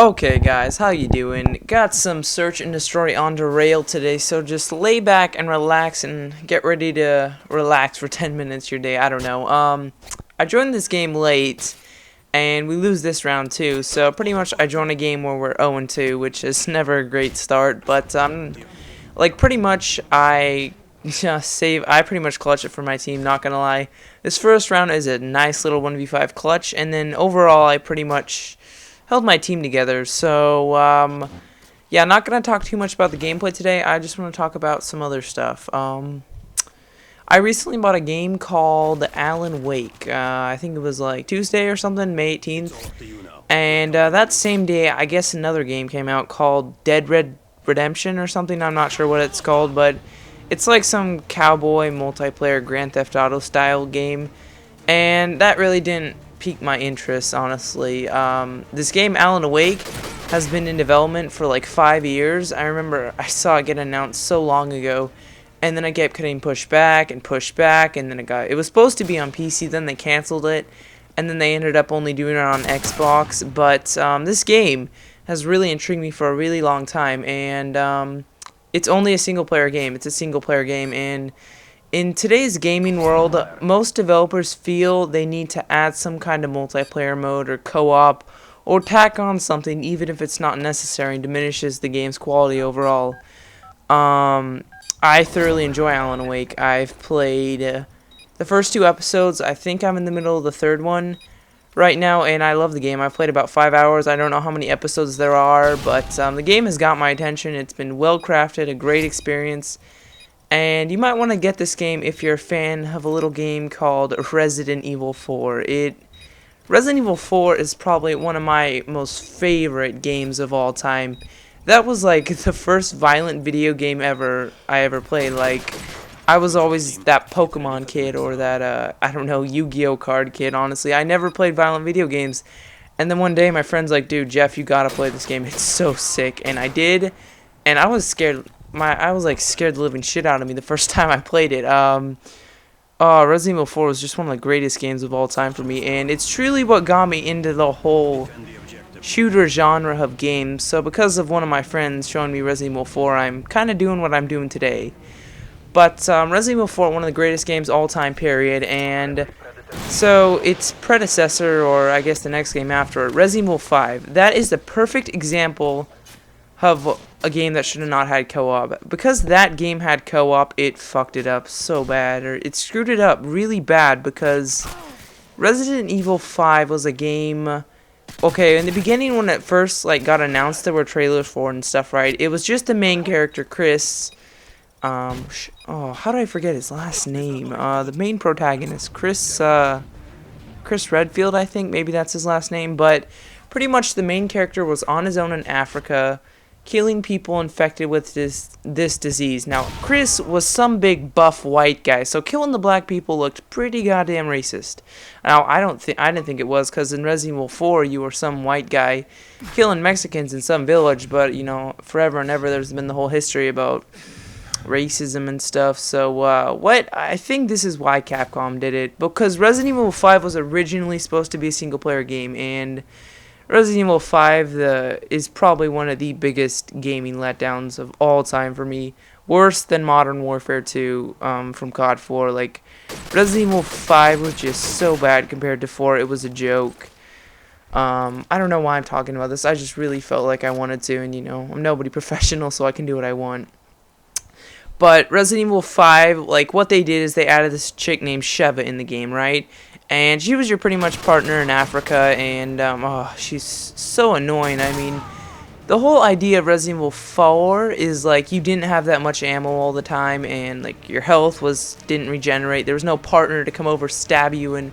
Okay guys, how you doing? Got some search and destroy on Derail today, so just lay back and relax and get ready to relax for 10 minutes your day, I don't know. I joined this game late, and we lose this round too, so pretty much I joined a game where we're 0-2, which is never a great start, but like pretty much I pretty much clutch it for my team, not gonna lie. This first round is a nice little 1v5 clutch, and then overall I pretty much held my team together. So yeah, not gonna talk too much about the gameplay today. I just want to talk about some other stuff. I recently bought a game called Alan Wake. I think it was like Tuesday or something, May 18th. And that same day, I guess another game came out called Dead Red Redemption or something. I'm not sure what it's called, but it's like some cowboy multiplayer Grand Theft Auto style game. And that really didn't pique my interest, honestly. This game, Alan Wake, has been in development for like 5 years. I remember I saw it get announced so long ago, and then I kept getting pushed back, and then it was supposed to be on PC, then they canceled it, and then they ended up only doing it on Xbox. But this game has really intrigued me for a really long time, and it's only a single player game. It's a single player game, and in today's gaming world, most developers feel they need to add some kind of multiplayer mode or co-op or tack on something, even if it's not necessary and diminishes the game's quality overall. I thoroughly enjoy Alan Wake. I've played the first 2 episodes. I think I'm in the middle of the 3rd one right now, and I love the game. I've played about 5 hours. I don't know how many episodes there are, but the game has got my attention. It's been well crafted, a great experience. And you might want to get this game if you're a fan of a little game called Resident Evil 4. Resident Evil 4 is probably one of my most favorite games of all time. That was like the first violent video game I ever played. Like, I was always that Pokemon kid or that, I don't know, Yu-Gi-Oh card kid, honestly. I never played violent video games. And then one day my friend's like, dude, Jeff, you gotta play this game. It's so sick. And I did, and I was scared. I was like scared the living shit out of me the first time I played it. Resident Evil 4 was just one of the greatest games of all time for me, and it's truly what got me into the whole shooter genre of games. So because of one of my friends showing me Resident Evil 4, I'm kind of doing what I'm doing today. But Resident Evil 4, one of the greatest games all time, period, and so its predecessor, or I guess the next game after it, Resident Evil 5, that is the perfect example of a game that should have not had co-op. Because that game had co-op, it fucked it up so bad, or it screwed it up really bad, because Resident Evil 5 was a game. Okay, in the beginning when it first like got announced, there were trailers for it and stuff, right? It was just the main character, Chris. How do I forget his last name? The main protagonist, Chris Redfield, I think, maybe that's his last name, but pretty much the main character was on his own in Africa, killing people infected with this disease. Now, Chris was some big buff white guy, so killing the black people looked pretty goddamn racist. Now, I didn't think it was, because in Resident Evil 4, you were some white guy killing Mexicans in some village, but, you know, forever and ever there's been the whole history about racism and stuff. So, I think this is why Capcom did it, because Resident Evil 5 was originally supposed to be a single-player game, and Resident Evil 5 is probably one of the biggest gaming letdowns of all time for me. Worse than Modern Warfare 2 from COD 4. Like, Resident Evil 5 was just so bad compared to 4. It was a joke. I don't know why I'm talking about this. I just really felt like I wanted to, and you know, I'm nobody professional, so I can do what I want. But Resident Evil 5, like, what they did is they added this chick named Sheva in the game, right? And she was your pretty much partner in Africa, and she's so annoying. I mean, the whole idea of Resident Evil 4 is like you didn't have that much ammo all the time, and like your health didn't regenerate. There was no partner to come over, stab you, and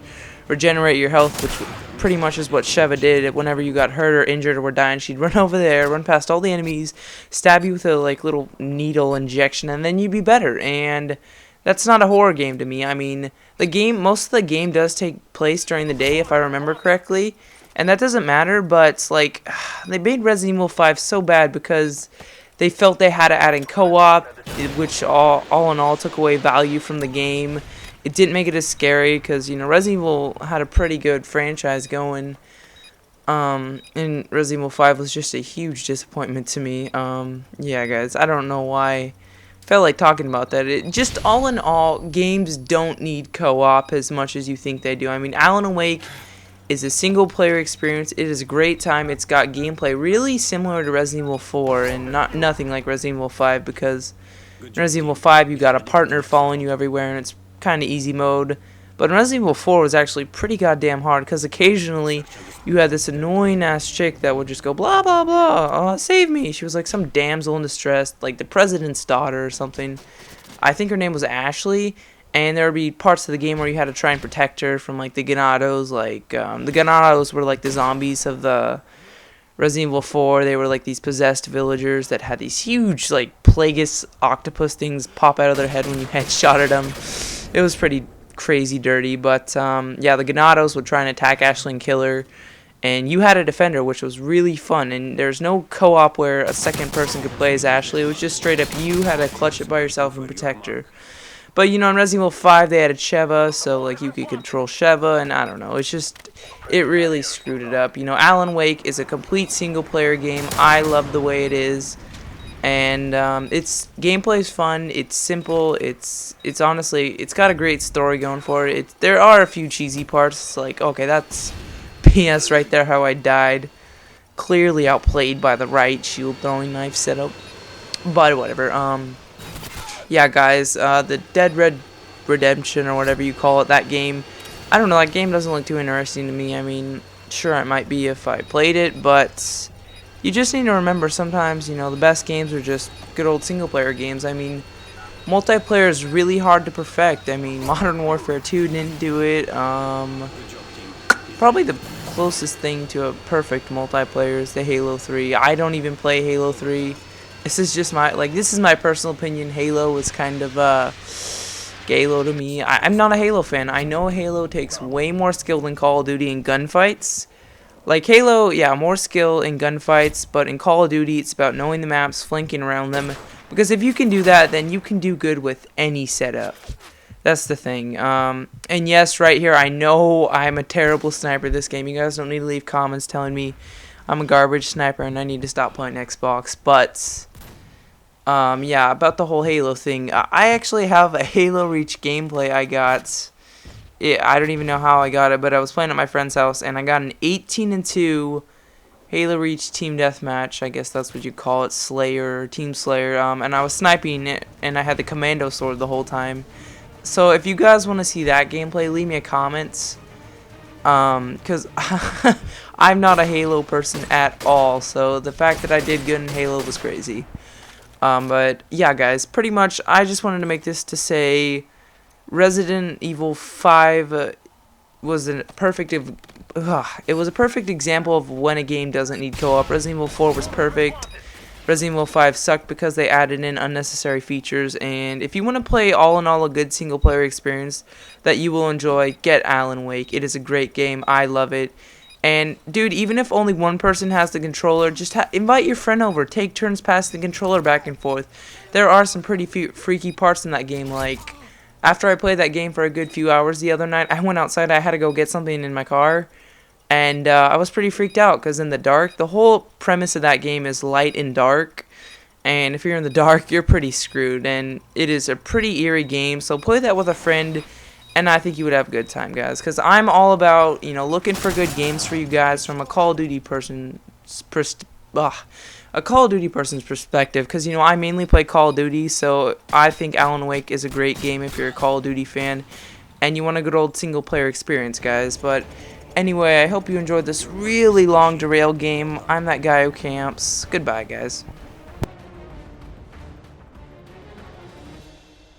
regenerate your health, which pretty much is what Sheva did. Whenever you got hurt or injured or were dying, she'd run over there, run past all the enemies, stab you with a like little needle injection, and then you'd be better. And that's not a horror game to me. I mean, most of the game does take place during the day, if I remember correctly, and that doesn't matter, but like, they made Resident Evil 5 so bad because they felt they had to add in co-op, which all in all took away value from the game. It didn't make it as scary, because, you know, Resident Evil had a pretty good franchise going, And Resident Evil 5 was just a huge disappointment to me. Yeah, guys, I don't know why I felt like talking about that. It just, all in all, games don't need co-op as much as you think they do. I mean, Alan Wake is a single player experience. It is a great time. It's got gameplay really similar to Resident Evil 4 and nothing like Resident Evil 5, because in Resident Evil 5 you got a partner following you everywhere and it's kind of easy mode. But Resident Evil 4 was actually pretty goddamn hard, because occasionally you had this annoying ass chick that would just go blah blah blah, save me. She was like some damsel in distress, like the president's daughter or something. I think her name was Ashley, and there would be parts of the game where you had to try and protect her from like the Ganados. Like the Ganados were like the zombies of the Resident Evil 4. They were like these possessed villagers that had these huge like plagueis octopus things pop out of their head when you headshotted them. It was pretty crazy dirty, but yeah, the Ganados would try and attack Ashley and kill her, and you had a defender, which was really fun. And there's no co-op where a second person could play as Ashley. It was just straight up you had to clutch it by yourself and protect her. But you know, in Resident Evil 5 they added Sheva, so like you could control Sheva, and I don't know, it's just, it really screwed it up. You know, Alan Wake is a complete single player game. I love the way it is. And its gameplay is fun. It's simple. It's honestly, it's got a great story going for it. There are a few cheesy parts, like, okay, that's PS right there, how I died. Clearly outplayed by the right shield throwing knife setup. But whatever. Yeah, guys, the Dead Red Redemption or whatever you call it, that game, I don't know, that game doesn't look too interesting to me. I mean, sure, it might be if I played it, but you just need to remember sometimes, you know, the best games are just good old single-player games. I mean, multiplayer is really hard to perfect. I mean, Modern Warfare 2 didn't do it. Probably the closest thing to a perfect multiplayer is the Halo 3. I don't even play Halo 3. This is just my, like, this is my personal opinion. Halo is kind of, Halo to me. I'm not a Halo fan. I know Halo takes way more skill than Call of Duty in gunfights. Like Halo, yeah, more skill in gunfights, but in Call of Duty, it's about knowing the maps, flanking around them. Because if you can do that, then you can do good with any setup. That's the thing. And yes, right here, I know I'm a terrible sniper this game. You guys don't need to leave comments telling me I'm a garbage sniper and I need to stop playing Xbox. But yeah, about the whole Halo thing, I actually have a Halo Reach gameplay I got. I don't even know how I got it, but I was playing at my friend's house, and I got an 18-2 Halo Reach Team Deathmatch. I guess that's what you call it, Slayer, Team Slayer. And I was sniping it, and I had the commando sword the whole time. So if you guys want to see that gameplay, leave me a comment. Because I'm not a Halo person at all, so the fact that I did good in Halo was crazy. But yeah, guys, pretty much I just wanted to make this to say Resident Evil 5 was a perfect example of when a game doesn't need co-op. Resident Evil 4 was perfect. Resident Evil 5 sucked because they added in unnecessary features. And if you want to play all in all a good single player experience that you will enjoy, get Alan Wake. It is a great game. I love it. And dude, even if only one person has the controller, just invite your friend over. Take turns passing the controller back and forth. There are some pretty freaky parts in that game, like after I played that game for a good few hours the other night, I went outside. I had to go get something in my car, and I was pretty freaked out because in the dark, the whole premise of that game is light and dark, and if you're in the dark, you're pretty screwed, and it is a pretty eerie game, so play that with a friend, and I think you would have a good time, guys, because I'm all about, you know, looking for good games for you guys from a Call of Duty person's perspective, because, you know, I mainly play Call of Duty, so I think Alan Wake is a great game if you're a Call of Duty fan and you want a good old single player experience, guys. But anyway, I hope you enjoyed this really long Derail game. I'm Thatguywhocamps. Goodbye, guys.